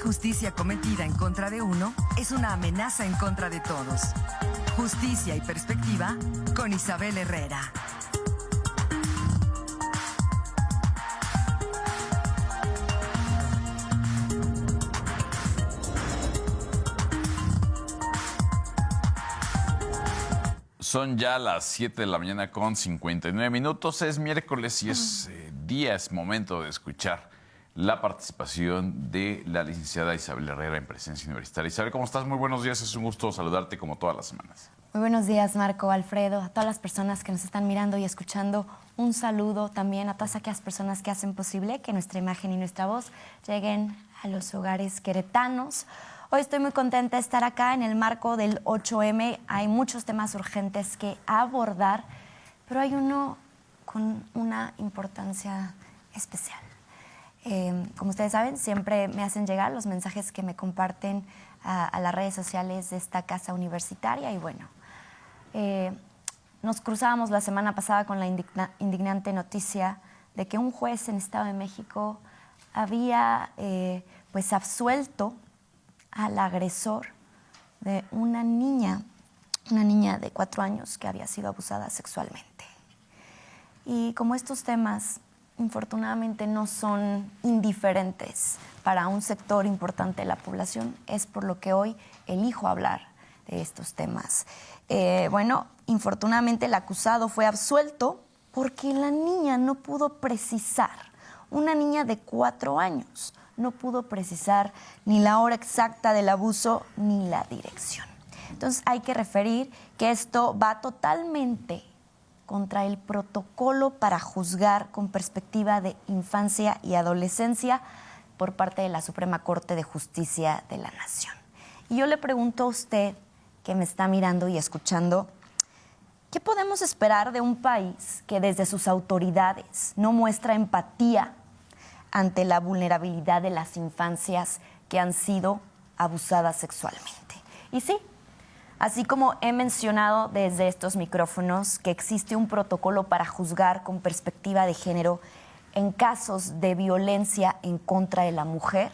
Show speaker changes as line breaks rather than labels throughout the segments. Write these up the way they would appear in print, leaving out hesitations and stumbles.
injusticia cometida en contra de uno es una amenaza en contra de todos. Justicia y perspectiva con Isabel Herrera.
Son ya las 7 de la mañana con 59 minutos. Es miércoles y es momento de escuchar la participación de la licenciada Isabel Herrera en Presencia Universitaria. Isabel, ¿cómo estás? Muy buenos días. Es un gusto saludarte como todas las semanas.
Muy buenos días, Marco, Alfredo, a todas las personas que nos están mirando y escuchando. Un saludo también a todas aquellas personas que hacen posible que nuestra imagen y nuestra voz lleguen a los hogares queretanos. Hoy estoy muy contenta de estar acá en el marco del 8M. Hay muchos temas urgentes que abordar, pero hay uno con una importancia especial. Como ustedes saben, siempre me hacen llegar los mensajes que me comparten a las redes sociales de esta casa universitaria y bueno, nos cruzábamos la semana pasada con la indignante noticia de que un juez en Estado de México había absuelto al agresor de una niña de 4 años que había sido abusada sexualmente. Y como estos temas, infortunadamente, no son indiferentes para un sector importante de la población, es por lo que hoy elijo hablar de estos temas. Infortunadamente el acusado fue absuelto porque la niña no pudo precisar, una niña de 4 años, no pudo precisar ni la hora exacta del abuso ni la dirección. Entonces hay que referir que esto va totalmente contra el protocolo para juzgar con perspectiva de infancia y adolescencia por parte de la Suprema Corte de Justicia de la Nación. Y yo le pregunto a usted, que me está mirando y escuchando, ¿qué podemos esperar de un país que desde sus autoridades no muestra empatía ante la vulnerabilidad de las infancias que han sido abusadas sexualmente? Y sí, así como he mencionado desde estos micrófonos que existe un protocolo para juzgar con perspectiva de género en casos de violencia en contra de la mujer,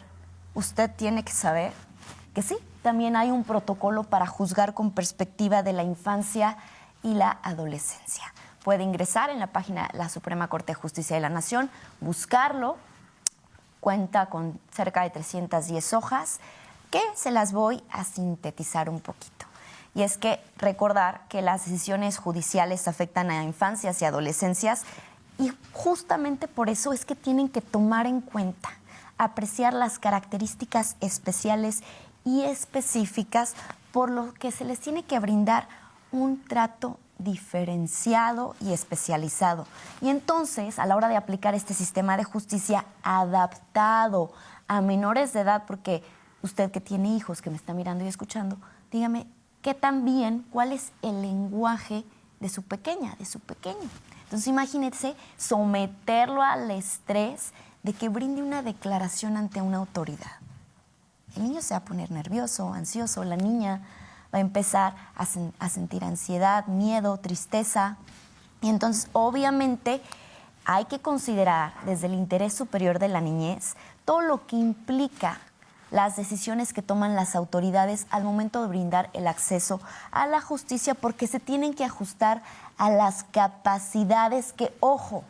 usted tiene que saber que sí, también hay un protocolo para juzgar con perspectiva de la infancia y la adolescencia. Puede ingresar en la página de la Suprema Corte de Justicia de la Nación, buscarlo. Cuenta con cerca de 310 hojas que se las voy a sintetizar un poquito. Y es que recordar que las decisiones judiciales afectan a infancias y adolescencias y justamente por eso es que tienen que tomar en cuenta, apreciar las características especiales y específicas por lo que se les tiene que brindar un trato diferenciado y especializado. Y entonces, a la hora de aplicar este sistema de justicia adaptado a menores de edad, porque usted que tiene hijos, que me está mirando y escuchando, dígame, ¿qué también, cuál es el lenguaje de su pequeña, de su pequeño? Entonces, imagínense someterlo al estrés de que brinde una declaración ante una autoridad. El niño se va a poner nervioso, ansioso, la niña va a empezar a sentir ansiedad, miedo, tristeza. Y entonces, obviamente, hay que considerar desde el interés superior de la niñez todo lo que implica las decisiones que toman las autoridades al momento de brindar el acceso a la justicia, porque se tienen que ajustar a las capacidades que, ojo,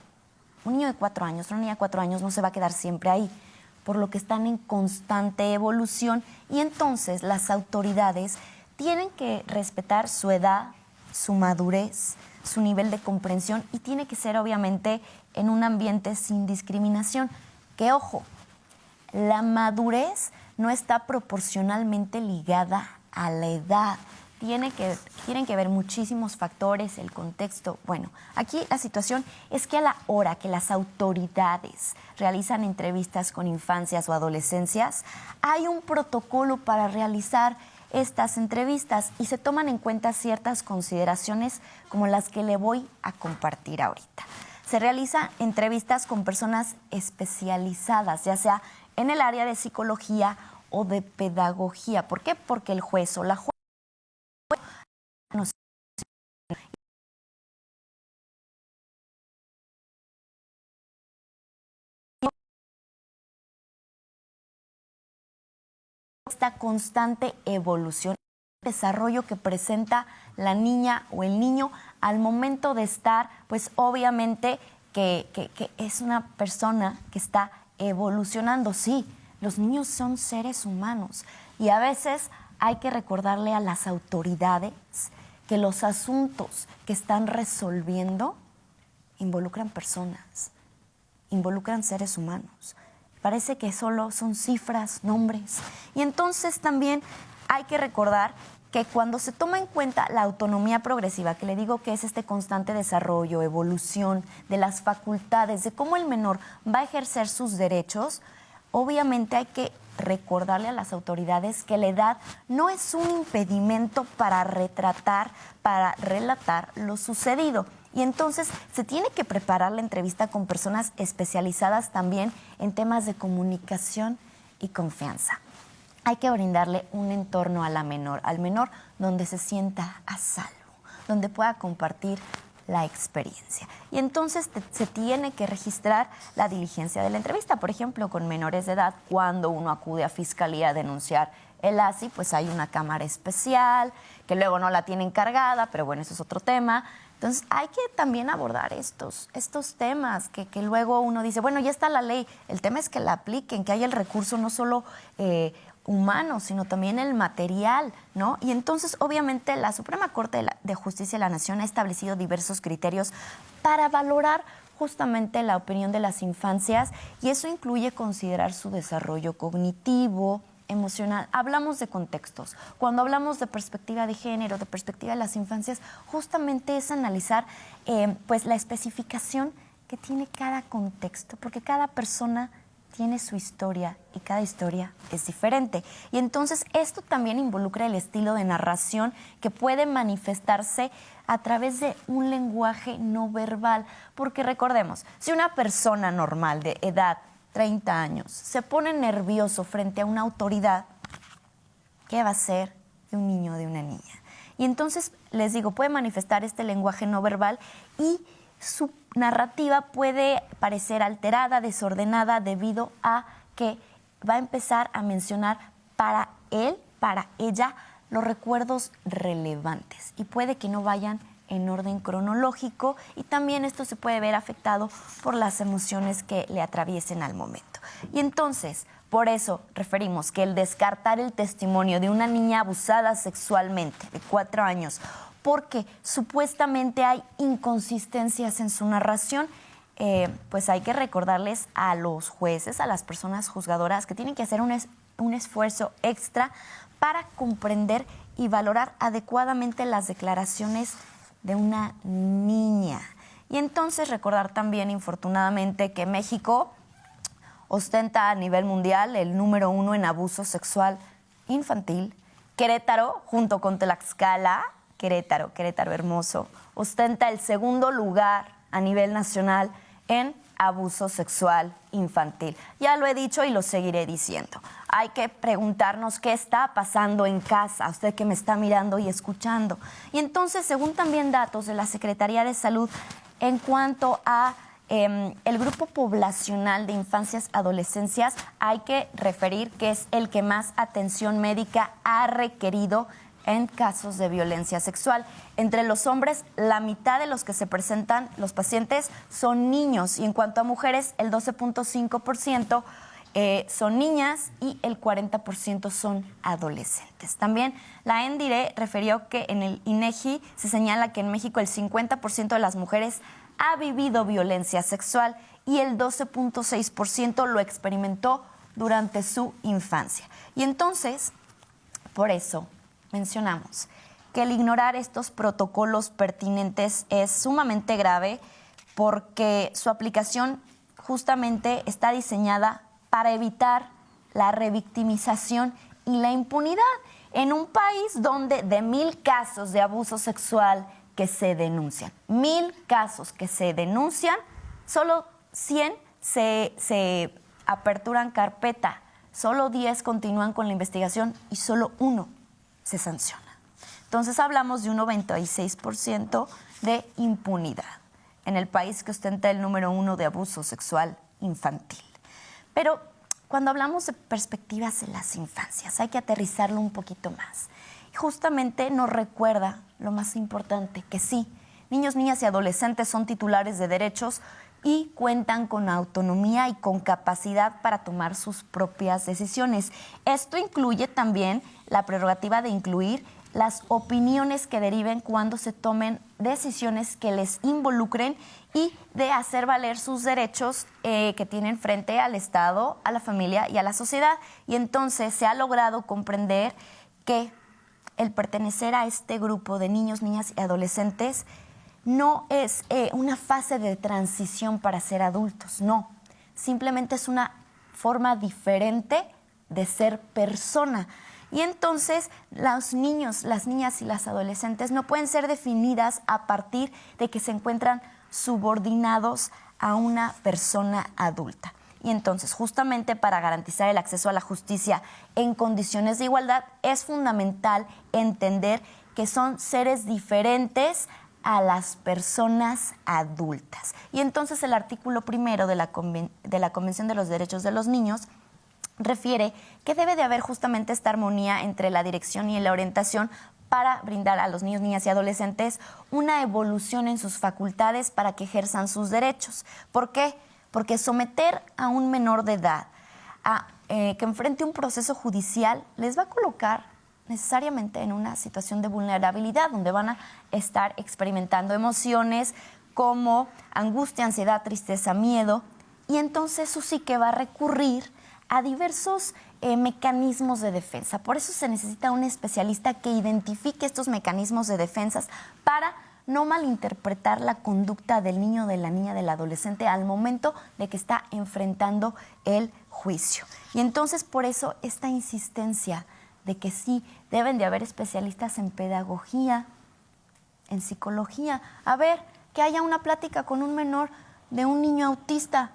un niño de 4 años, una niña de 4 años no se va a quedar siempre ahí, por lo que están en constante evolución y entonces las autoridades tienen que respetar su edad, su madurez, su nivel de comprensión y tiene que ser obviamente en un ambiente sin discriminación. Que ojo, la madurez no está proporcionalmente ligada a la edad. Tienen que ver muchísimos factores, el contexto. Bueno, aquí la situación es que a la hora que las autoridades realizan entrevistas con infancias o adolescencias, hay un protocolo para realizar estas entrevistas y se toman en cuenta ciertas consideraciones como las que le voy a compartir ahorita. Se realizan entrevistas con personas especializadas, ya sea en el área de psicología o de pedagogía. ¿Por qué? Porque el juez o la jueza esta constante evolución, desarrollo que presenta la niña o el niño al momento de estar, pues obviamente que es una persona que está evolucionando. Sí, los niños son seres humanos y a veces hay que recordarle a las autoridades que los asuntos que están resolviendo involucran personas, involucran seres humanos. Parece que solo son cifras, nombres. Y entonces también hay que recordar que cuando se toma en cuenta la autonomía progresiva, que le digo que es este constante desarrollo, evolución de las facultades, de cómo el menor va a ejercer sus derechos, obviamente hay que recordarle a las autoridades que la edad no es un impedimento para retratar, para relatar lo sucedido. Y entonces se tiene que preparar la entrevista con personas especializadas también en temas de comunicación y confianza. Hay que brindarle un entorno al menor donde se sienta a salvo, donde pueda compartir la experiencia. Y entonces se tiene que registrar la diligencia de la entrevista. Por ejemplo, con menores de edad, cuando uno acude a fiscalía a denunciar el ASI, pues hay una cámara especial, que luego no la tienen cargada, pero bueno, eso es otro tema. Entonces hay que también abordar estos temas que luego uno dice, bueno, ya está la ley, el tema es que la apliquen, que haya el recurso no solo humano, sino también el material, ¿no? Y entonces, obviamente, la Suprema Corte de Justicia de la Nación ha establecido diversos criterios para valorar justamente la opinión de las infancias y eso incluye considerar su desarrollo cognitivo, emocional. Hablamos de contextos. Cuando hablamos de perspectiva de género, de perspectiva de las infancias, justamente es analizar pues la especificación que tiene cada contexto, porque cada persona tiene su historia y cada historia es diferente. Y entonces esto también involucra el estilo de narración que puede manifestarse a través de un lenguaje no verbal. Porque recordemos, si una persona normal de edad 30 años se pone nervioso frente a una autoridad, ¿qué va a ser de un niño o de una niña? Y entonces, les digo, puede manifestar este lenguaje no verbal y su narrativa puede parecer alterada, desordenada, debido a que va a empezar a mencionar para él, para ella, los recuerdos relevantes y puede que no vayan en orden cronológico y también esto se puede ver afectado por las emociones que le atraviesen al momento. Y entonces, por eso referimos que el descartar el testimonio de una niña abusada sexualmente de 4 años porque supuestamente hay inconsistencias en su narración, pues hay que recordarles a los jueces, a las personas juzgadoras, que tienen que hacer un esfuerzo extra para comprender y valorar adecuadamente las declaraciones de una niña. Y entonces recordar también, infortunadamente, que México ostenta a nivel mundial el número 1 en abuso sexual infantil. Querétaro, junto con Tlaxcala, Querétaro hermoso, ostenta el segundo lugar a nivel nacional en abuso sexual infantil. Ya lo he dicho y lo seguiré diciendo. Hay que preguntarnos qué está pasando en casa, usted que me está mirando y escuchando. Y entonces, según también datos de la Secretaría de Salud, en cuanto a el grupo poblacional de infancias adolescencias, hay que referir que es el que más atención médica ha requerido en casos de violencia sexual. Entre los hombres, la mitad de los que se presentan, los pacientes, son niños. Y en cuanto a mujeres, el 12.5% son niñas y el 40% son adolescentes. También la ENDIRE refirió que en el INEGI se señala que en México el 50% de las mujeres ha vivido violencia sexual y el 12.6% lo experimentó durante su infancia. Y entonces, por eso mencionamos que el ignorar estos protocolos pertinentes es sumamente grave porque su aplicación justamente está diseñada para evitar la revictimización y la impunidad en un país donde de 1,000 casos de abuso sexual que se denuncian, 1,000 casos que se denuncian, solo 100 se aperturan carpeta, solo 10 continúan con la investigación y solo 1 se sanciona. Entonces hablamos de un 96% de impunidad en el país que ostenta el número 1 de abuso sexual infantil. Pero cuando hablamos de perspectivas en las infancias, hay que aterrizarlo un poquito más. Y justamente nos recuerda lo más importante, que sí, niños, niñas y adolescentes son titulares de derechos y cuentan con autonomía y con capacidad para tomar sus propias decisiones. Esto incluye también la prerrogativa de incluir las opiniones que deriven cuando se tomen decisiones que les involucren y de hacer valer sus derechos que tienen frente al Estado, a la familia y a la sociedad. Y entonces se ha logrado comprender que el pertenecer a este grupo de niños, niñas y adolescentes no es una fase de transición para ser adultos, no. Simplemente es una forma diferente de ser persona. Y entonces los niños, las niñas y las adolescentes no pueden ser definidas a partir de que se encuentran subordinados a una persona adulta. Y entonces, justamente para garantizar el acceso a la justicia en condiciones de igualdad, es fundamental entender que son seres diferentes a las personas adultas. Y entonces el artículo 1 de la Convención de los Derechos de los Niños refiere que debe de haber justamente esta armonía entre la dirección y la orientación para brindar a los niños, niñas y adolescentes una evolución en sus facultades para que ejerzan sus derechos. ¿Por qué? Porque someter a un menor de edad a que enfrente un proceso judicial les va a colocar necesariamente en una situación de vulnerabilidad, donde van a estar experimentando emociones como angustia, ansiedad, tristeza, miedo, y entonces su psique va a recurrir a diversos mecanismos de defensa. Por eso se necesita un especialista que identifique estos mecanismos de defensa para no malinterpretar la conducta del niño, de la niña, del adolescente al momento de que está enfrentando el juicio. Y entonces por eso esta insistencia de que sí deben de haber especialistas en pedagogía, en psicología. A ver, que haya una plática con un menor de un niño autista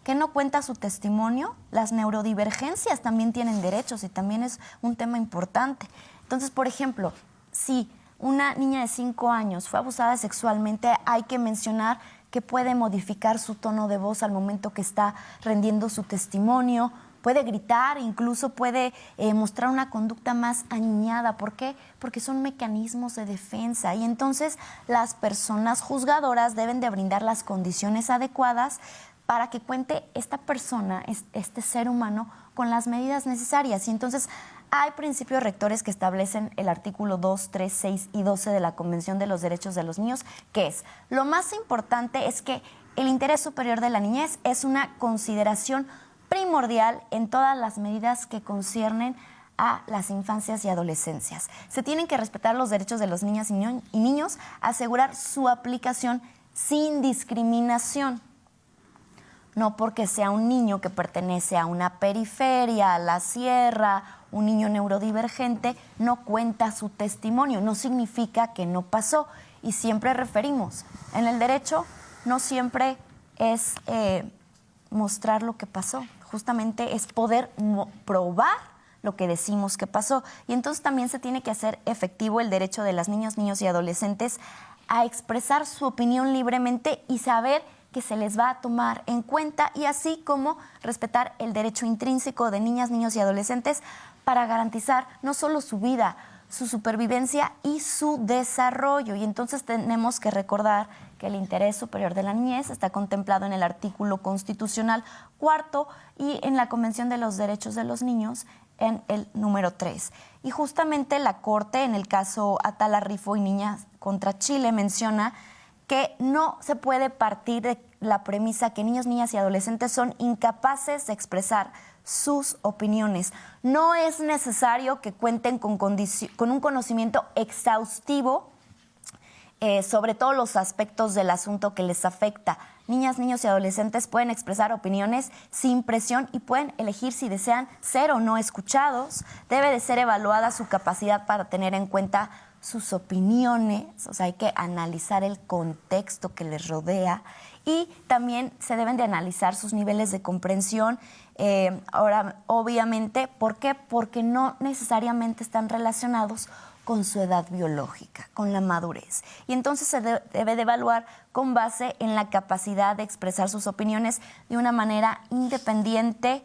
que no cuenta su testimonio. Las neurodivergencias también tienen derechos y también es un tema importante. Entonces, por ejemplo, si una niña de 5 años fue abusada sexualmente, hay que mencionar que puede modificar su tono de voz al momento que está rendiendo su testimonio, puede gritar, incluso puede mostrar una conducta más aniñada. ¿Por qué? Porque son mecanismos de defensa y entonces las personas juzgadoras deben de brindar las condiciones adecuadas para que cuente esta persona, este ser humano, con las medidas necesarias. Y entonces hay principios rectores que establecen el artículo 2, 3, 6 y 12 de la Convención de los Derechos de los Niños, que es, lo más importante es que el interés superior de la niñez es una consideración primordial en todas las medidas que conciernen a las infancias y adolescencias. Se tienen que respetar los derechos de los niñas y niños, asegurar su aplicación sin discriminación. No porque sea un niño que pertenece a una periferia, a la sierra, un niño neurodivergente, no cuenta su testimonio, no significa que no pasó. Y siempre referimos, en el derecho no siempre es mostrar lo que pasó, justamente es poder probar lo que decimos que pasó. Y entonces también se tiene que hacer efectivo el derecho de las niñas, niños y adolescentes a expresar su opinión libremente y saber que se les va a tomar en cuenta, y así como respetar el derecho intrínseco de niñas, niños y adolescentes para garantizar no solo su vida, su supervivencia y su desarrollo. Y entonces tenemos que recordar que el interés superior de la niñez está contemplado en el artículo constitucional 4 y en la Convención de los Derechos de los Niños en el número 3. Y justamente la Corte, en el caso Atala Rifo y Niñas contra Chile, menciona que no se puede partir de la premisa que niños, niñas y adolescentes son incapaces de expresar sus opiniones. No es necesario que cuenten con un conocimiento exhaustivo sobre todos los aspectos del asunto que les afecta. Niñas, niños y adolescentes pueden expresar opiniones sin presión y pueden elegir si desean ser o no escuchados. Debe de ser evaluada su capacidad para tener en cuenta sus opiniones, o sea, hay que analizar el contexto que les rodea y también se deben de analizar sus niveles de comprensión. Ahora, obviamente, ¿por qué? Porque no necesariamente están relacionados con su edad biológica, con la madurez. Y entonces se debe de evaluar con base en la capacidad de expresar sus opiniones de una manera independiente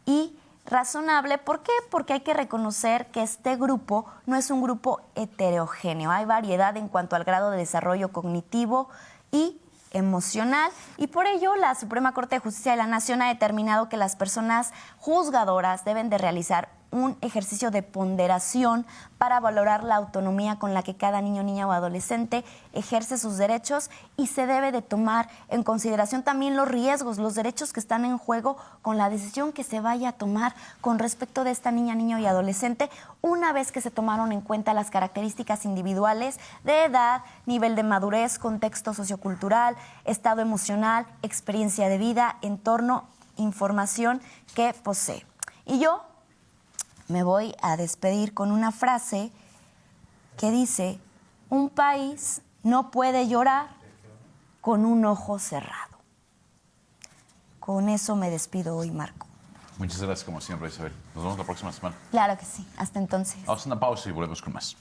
y razonable. ¿Por qué? Porque hay que reconocer que este grupo no es un grupo heterogéneo. Hay variedad en cuanto al grado de desarrollo cognitivo y emocional, y por ello la Suprema Corte de Justicia de la Nación ha determinado que las personas juzgadoras deben de realizar un ejercicio de ponderación para valorar la autonomía con la que cada niño, niña o adolescente ejerce sus derechos, y se debe de tomar en consideración también los riesgos, los derechos que están en juego con la decisión que se vaya a tomar con respecto de esta niña, niño y adolescente, una vez que se tomaron en cuenta las características individuales de edad, nivel de madurez, contexto sociocultural, estado emocional, experiencia de vida, entorno, información que posee. Y yo me voy a despedir con una frase que dice: un país no puede llorar con un ojo cerrado. Con eso me despido hoy, Marco.
Muchas gracias, como siempre, Isabel. Nos vemos la próxima semana.
Claro que sí. Hasta entonces.
Vamos a una pausa y volvemos con más.